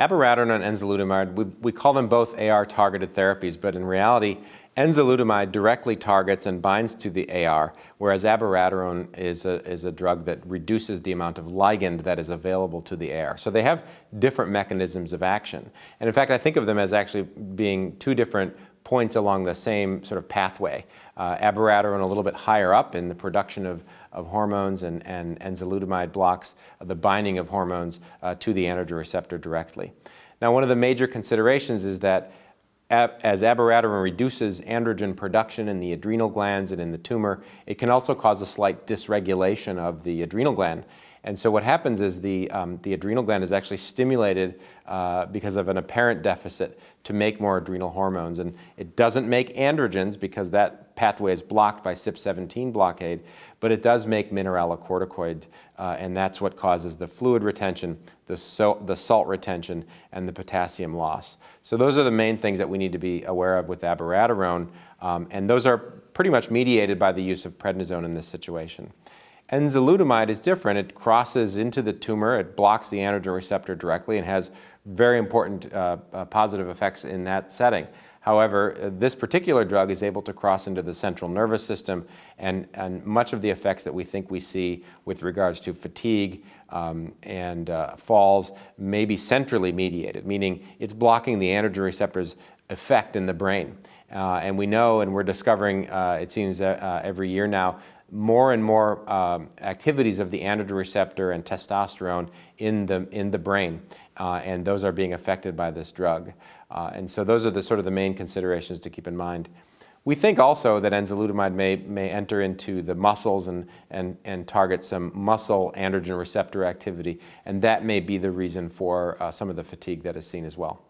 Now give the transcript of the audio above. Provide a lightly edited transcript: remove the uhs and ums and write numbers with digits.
Abiraterone and enzalutamide, we call them both AR-targeted therapies, but in reality, enzalutamide directly targets and binds to the AR, whereas abiraterone is a drug that reduces the amount of ligand that is available to the AR. So they have different mechanisms of action. And in fact, I think of them as actually being two different points along the same sort of pathway. Abiraterone a little bit higher up in the production of hormones, and enzalutamide blocks the binding of hormones to the androgen receptor directly. Now, one of the major considerations is that as abiraterone reduces androgen production in the adrenal glands and in the tumor, it can also cause a slight dysregulation of the adrenal gland. And so what happens is the adrenal gland is actually stimulated because of an apparent deficit to make more adrenal hormones. And it doesn't make androgens because that pathway is blocked by CYP17 blockade, but it does make mineralocorticoid, and that's what causes the fluid retention, the salt retention, and the potassium loss. So those are the main things that we need to be aware of with abiraterone, and those are pretty much mediated by the use of prednisone in this situation. Enzalutamide is different. It crosses into the tumor, it blocks the androgen receptor directly, and has very important positive effects in that setting. However, this particular drug is able to cross into the central nervous system, and much of the effects that we think we see with regards to fatigue and falls may be centrally mediated, meaning it's blocking the androgen receptor's effect in the brain. And we know, and we're discovering, it seems every year now, more and more activities of the androgen receptor and testosterone in the brain, and those are being affected by this drug. And so those are the sort of the main considerations to keep in mind. We think also that enzalutamide may enter into the muscles and target some muscle androgen receptor activity, and that may be the reason for some of the fatigue that is seen as well.